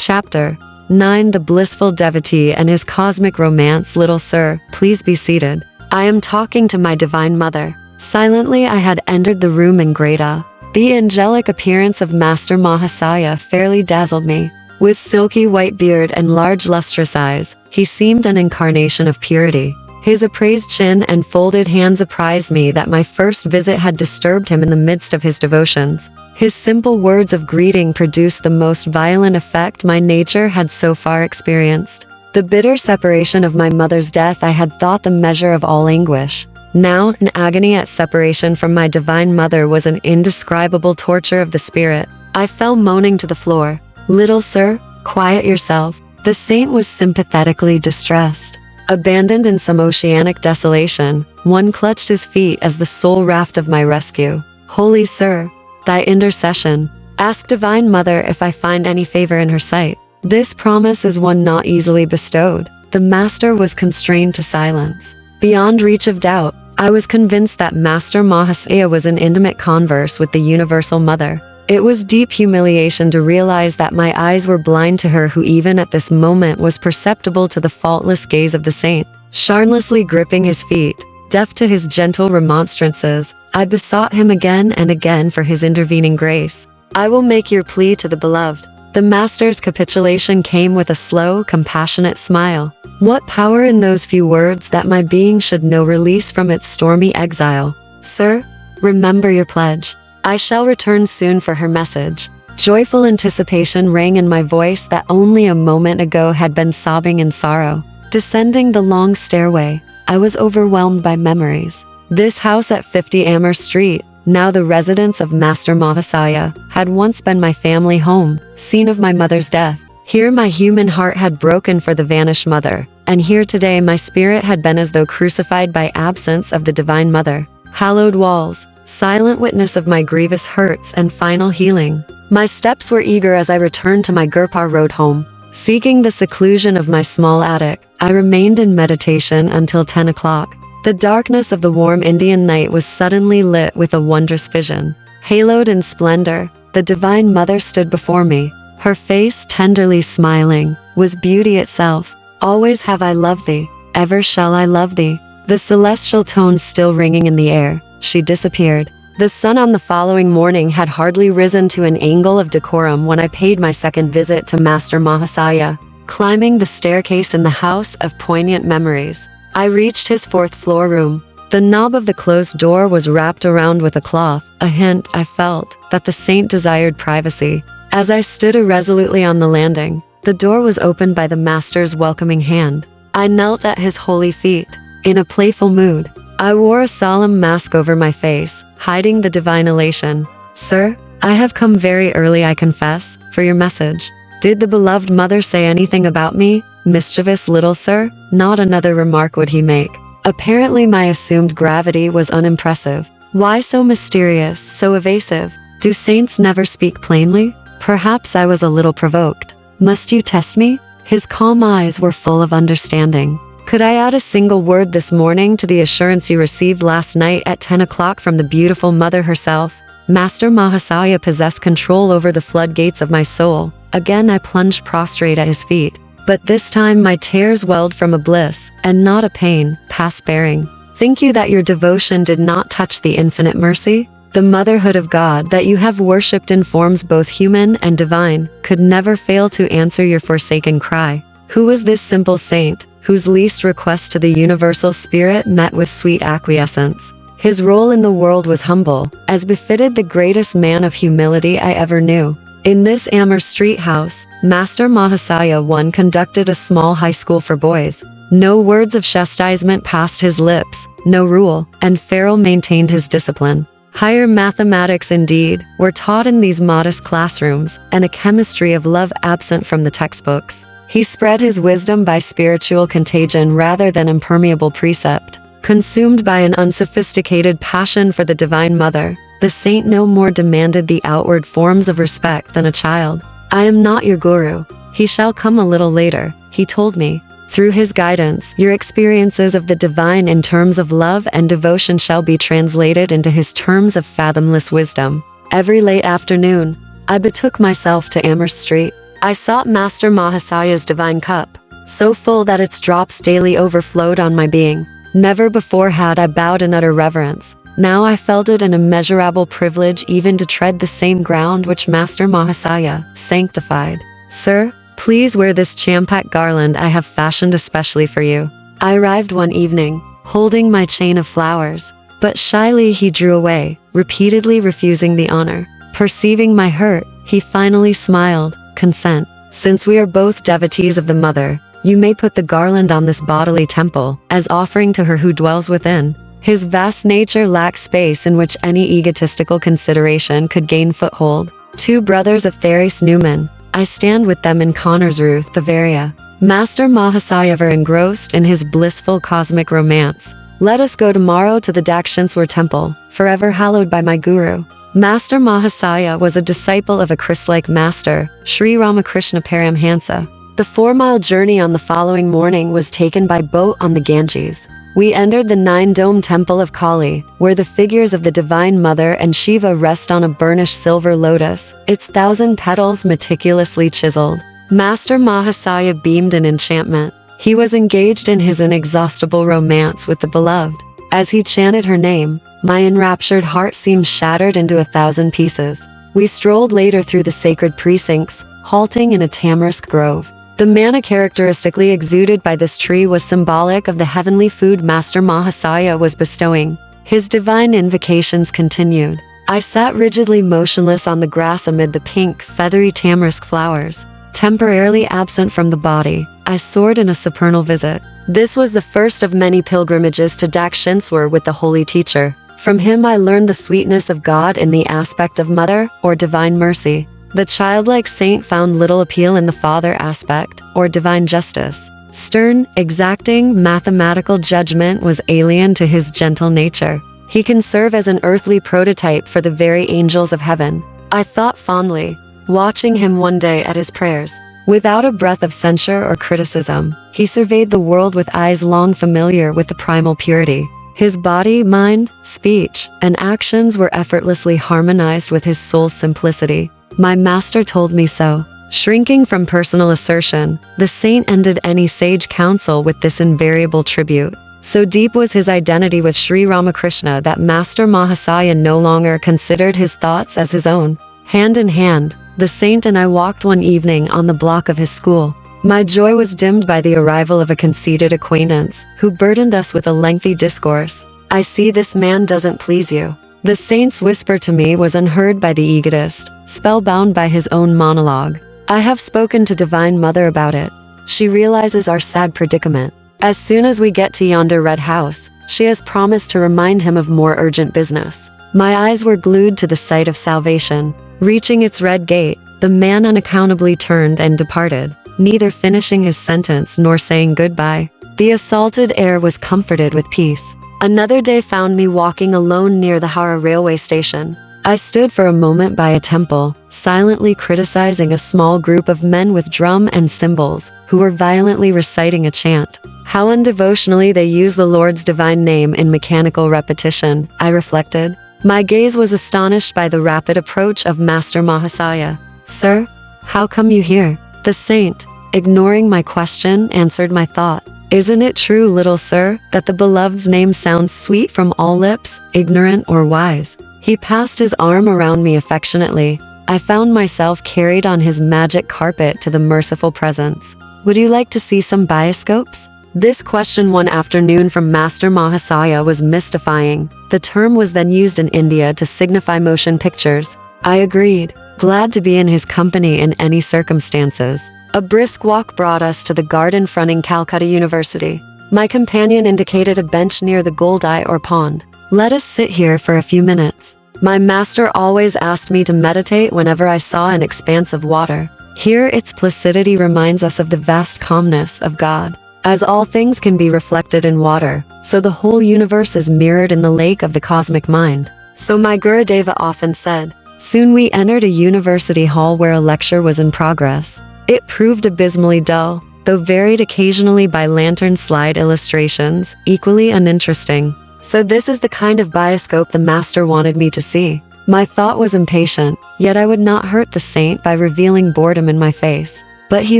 Chapter 9. The Blissful Devotee and His Cosmic Romance. Little sir, please be seated. I am talking to my Divine Mother. Silently I had entered the room in great awe. The angelic appearance of Master Mahasaya fairly dazzled me. With silky white beard and large lustrous eyes, he seemed an incarnation of purity. His upraised chin and folded hands apprised me that my first visit had disturbed him in the midst of his devotions. His simple words of greeting produced the most violent effect my nature had so far experienced. The bitter separation of my mother's death I had thought the measure of all anguish. Now, an agony at separation from my Divine Mother was an indescribable torture of the spirit. I fell moaning to the floor. Little sir, quiet yourself. The saint was sympathetically distressed. Abandoned in some oceanic desolation, one clutched his feet as the sole raft of my rescue. Holy sir, thy intercession. Ask Divine Mother if I find any favor in her sight. This promise is one not easily bestowed. The master was constrained to silence. Beyond reach of doubt, I was convinced that Master Mahasaya was in intimate converse with the Universal Mother. It was deep humiliation to realize that my eyes were blind to her who even at this moment was perceptible to the faultless gaze of the saint. Charmlessly gripping his feet, deaf to his gentle remonstrances, I besought him again and again for his intervening grace. I will make your plea to the beloved. The master's capitulation came with a slow, compassionate smile. What power in those few words that my being should know release from its stormy exile. Sir, remember your pledge. I shall return soon for her message. Joyful anticipation rang in my voice that only a moment ago had been sobbing in sorrow. Descending the long stairway, I was overwhelmed by memories. This house at 50 Amherst Street, now the residence of Master Mahasaya, had once been my family home, scene of my mother's death. Here my human heart had broken for the vanished mother, and here today my spirit had been as though crucified by absence of the Divine Mother. Hallowed walls, silent witness of my grievous hurts and final healing. My steps were eager as I returned to my Gurpar Road home. Seeking the seclusion of my small attic, I remained in meditation until 10 o'clock. The darkness of the warm Indian night was suddenly lit with a wondrous vision. Haloed in splendor, the Divine Mother stood before me. Her face, tenderly smiling, was beauty itself. Always have I loved thee, ever shall I love thee. The celestial tones still ringing in the air, she disappeared. The sun on the following morning had hardly risen to an angle of decorum when I paid my second visit to Master Mahasaya. Climbing the staircase in the house of poignant memories, I reached his fourth-floor room. The knob of the closed door was wrapped around with a cloth, a hint, I felt, that the saint desired privacy. As I stood irresolutely on the landing, the door was opened by the master's welcoming hand. I knelt at his holy feet. In a playful mood, I wore a solemn mask over my face, hiding the divine elation. Sir, I have come very early, I confess, for your message. Did the beloved mother say anything about me? Mischievous little sir? Not another remark would he make. Apparently my assumed gravity was unimpressive. Why so mysterious, so evasive? Do saints never speak plainly? Perhaps I was a little provoked. Must you test me? His calm eyes were full of understanding. Could I add a single word this morning to the assurance you received last night at 10 o'clock from the beautiful mother herself? Master Mahasaya possessed control over the floodgates of my soul. Again I plunged prostrate at his feet. But this time my tears welled from a bliss, and not a pain, past bearing. Think you that your devotion did not touch the infinite mercy? The motherhood of God that you have worshipped in forms both human and divine could never fail to answer your forsaken cry. Who was this simple saint, whose least request to the universal spirit met with sweet acquiescence? His role in the world was humble, as befitted the greatest man of humility I ever knew. In this Amherst Street house, Master Mahasaya I conducted a small high school for boys. No words of chastisement passed his lips, no rule, and Farrell maintained his discipline. Higher mathematics, indeed, were taught in these modest classrooms, and a chemistry of love absent from the textbooks. He spread his wisdom by spiritual contagion rather than impermeable precept. Consumed by an unsophisticated passion for the Divine Mother, the saint no more demanded the outward forms of respect than a child. I am not your guru. He shall come a little later, he told me. Through his guidance, your experiences of the divine in terms of love and devotion shall be translated into his terms of fathomless wisdom. Every late afternoon, I betook myself to Amherst Street. I sought Master Mahasaya's divine cup, so full that its drops daily overflowed on my being. Never before had I bowed in utter reverence. Now I felt it an immeasurable privilege even to tread the same ground which Master Mahasaya sanctified. Sir, please wear this champak garland I have fashioned especially for you. I arrived one evening, holding my chain of flowers, but shyly he drew away, repeatedly refusing the honor. Perceiving my hurt, he finally smiled, consent. Since we are both devotees of the Mother, you may put the garland on this bodily temple, as offering to her who dwells within. His vast nature lacked space in which any egotistical consideration could gain foothold. Two brothers of Therese Newman, I stand with them in Connersreuth, Bavaria. Master Mahasaya were engrossed in his blissful cosmic romance. Let us go tomorrow to the Dakshineswar temple, forever hallowed by my guru. Master Mahasaya was a disciple of a Christ-like master, Sri Ramakrishna Paramhansa. The 4-mile journey on the following morning was taken by boat on the Ganges. We entered the 9-dome temple of Kali, where the figures of the Divine Mother and Shiva rest on a burnished silver lotus, its 1,000 petals meticulously chiseled. Master Mahasaya beamed in enchantment. He was engaged in his inexhaustible romance with the beloved. As he chanted her name, my enraptured heart seemed shattered into 1,000 pieces. We strolled later through the sacred precincts, halting in a tamarisk grove. The manna characteristically exuded by this tree was symbolic of the heavenly food Master Mahasaya was bestowing. His divine invocations continued. I sat rigidly motionless on the grass amid the pink, feathery tamarisk flowers. Temporarily absent from the body, I soared in a supernal visit. This was the first of many pilgrimages to Dakshineswar with the holy teacher. From him I learned the sweetness of God in the aspect of mother, or divine mercy. The childlike saint found little appeal in the father aspect, or divine justice. Stern, exacting, mathematical judgment was alien to his gentle nature. He can serve as an earthly prototype for the very angels of heaven. I thought fondly, watching him one day at his prayers. Without a breath of censure or criticism, he surveyed the world with eyes long familiar with the primal purity. His body, mind, speech, and actions were effortlessly harmonized with his soul's simplicity. My master told me so. Shrinking from personal assertion, the saint ended any sage counsel with this invariable tribute. So deep was his identity with Sri Ramakrishna that Master Mahasaya no longer considered his thoughts as his own. Hand in hand, the saint and I walked one evening on the block of his school. My joy was dimmed by the arrival of a conceited acquaintance, who burdened us with a lengthy discourse. I see this man doesn't please you. The saint's whisper to me was unheard by the egotist, spellbound by his own monologue. I have spoken to Divine Mother about it. She realizes our sad predicament. As soon as we get to yonder red house, she has promised to remind him of more urgent business. My eyes were glued to the sight of salvation. Reaching its red gate, the man unaccountably turned and departed, neither finishing his sentence nor saying goodbye. The assaulted air was comforted with peace. Another day found me walking alone near the Howrah railway station. I stood for a moment by a temple, silently criticizing a small group of men with drum and cymbals, who were violently reciting a chant. How undevotionally they use the Lord's divine name in mechanical repetition, I reflected. My gaze was astonished by the rapid approach of Master Mahasaya. Sir, how come you here? The saint, ignoring my question, answered my thought. Isn't it true, little sir, that the beloved's name sounds sweet from all lips, ignorant or wise? He passed his arm around me affectionately. I found myself carried on his magic carpet to the merciful presence. Would you like to see some bioscopes? This question one afternoon from Master Mahasaya was mystifying. The term was then used in India to signify motion pictures. I agreed, glad to be in his company in any circumstances. A brisk walk brought us to the garden fronting Calcutta University. My companion indicated a bench near the Goldeye or pond. Let us sit here for a few minutes. My master always asked me to meditate whenever I saw an expanse of water. Here its placidity reminds us of the vast calmness of God. As all things can be reflected in water, so the whole universe is mirrored in the lake of the cosmic mind. So my Gurudeva often said. Soon we entered a university hall where a lecture was in progress. It proved abysmally dull, though varied occasionally by lantern slide illustrations, equally uninteresting. So this is the kind of bioscope the master wanted me to see. My thought was impatient, yet I would not hurt the saint by revealing boredom in my face. But he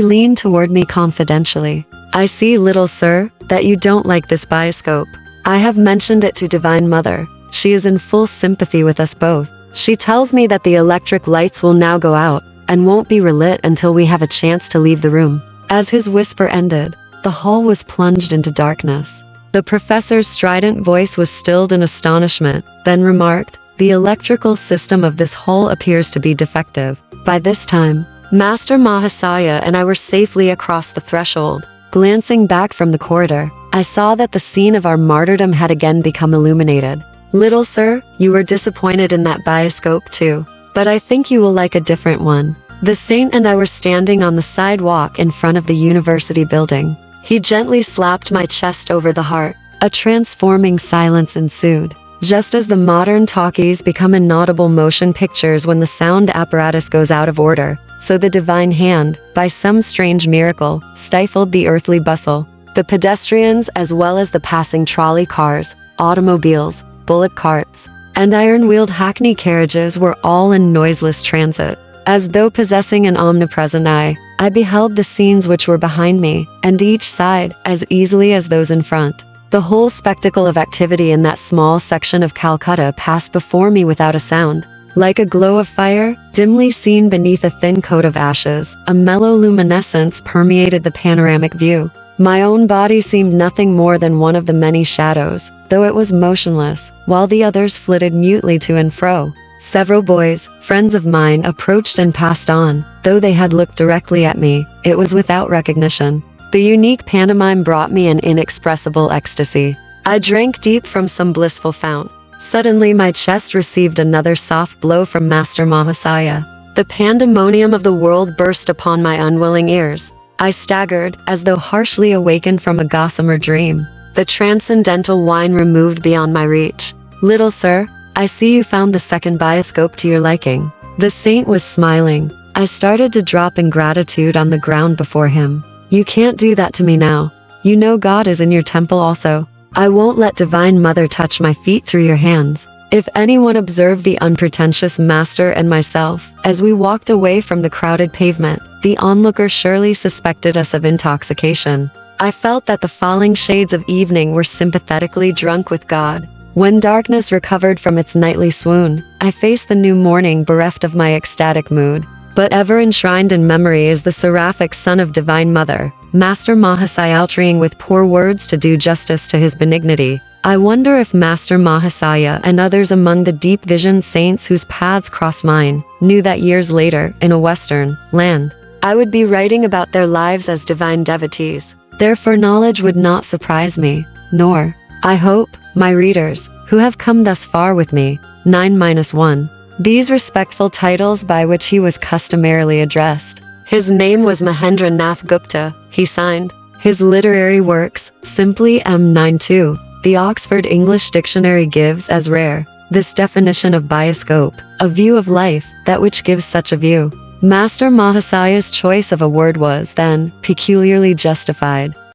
leaned toward me confidentially. I see, little sir, that you don't like this bioscope. I have mentioned it to Divine Mother. She is in full sympathy with us both. She tells me that the electric lights will now go out and won't be relit until we have a chance to leave the room. As his whisper ended, the hall was plunged into darkness. The professor's strident voice was stilled in astonishment, then remarked, "The electrical system of this hall appears to be defective." By this time, Master Mahasaya and I were safely across the threshold. Glancing back from the corridor, I saw that the scene of our martyrdom had again become illuminated. Little sir, you were disappointed in that bioscope too, but I think you will like a different one. The saint and I were standing on the sidewalk in front of the university building. He gently slapped my chest over the heart. A transforming silence ensued. Just as the modern talkies become inaudible motion pictures when the sound apparatus goes out of order, so the divine hand, by some strange miracle, stifled the earthly bustle. The pedestrians, as well as the passing trolley cars, automobiles, bullock carts, and iron-wheeled hackney carriages were all in noiseless transit. As though possessing an omnipresent eye, I beheld the scenes which were behind me, and each side, as easily as those in front. The whole spectacle of activity in that small section of Calcutta passed before me without a sound. Like a glow of fire, dimly seen beneath a thin coat of ashes, a mellow luminescence permeated the panoramic view. My own body seemed nothing more than one of the many shadows, though it was motionless, while the others flitted mutely to and fro. Several boys, friends of mine, approached and passed on. Though they had looked directly at me, it was without recognition. The unique pantomime brought me an inexpressible ecstasy. I drank deep from some blissful fount. Suddenly my chest received another soft blow from Master Mahasaya. The pandemonium of the world burst upon my unwilling ears. I staggered, as though harshly awakened from a gossamer dream. The transcendental wine removed beyond my reach. Little sir, I see you found the second bioscope to your liking. The saint was smiling. I started to drop in gratitude on the ground before him. You can't do that to me now. You know God is in your temple also. I won't let Divine Mother touch my feet through your hands. If anyone observed the unpretentious master and myself, as we walked away from the crowded pavement, the onlooker surely suspected us of intoxication. I felt that the falling shades of evening were sympathetically drunk with God. When darkness recovered from its nightly swoon, I faced the new morning bereft of my ecstatic mood. But ever enshrined in memory is the seraphic son of Divine Mother, Master Mahasaya, altering with poor words to do justice to his benignity. I wonder if Master Mahasaya and others among the deep-visioned saints whose paths crossed mine knew that years later, in a Western land, I would be writing about their lives as divine devotees. Their foreknowledge would not surprise me, nor, I hope, my readers, who have come thus far with me. 9-1. These respectful titles by which he was customarily addressed. His name was Mahendra Nath Gupta, he signed. His literary works, simply M92. The Oxford English Dictionary gives as rare this definition of bioscope, a view of life, that which gives such a view. Master Mahasaya's choice of a word was, then, peculiarly justified.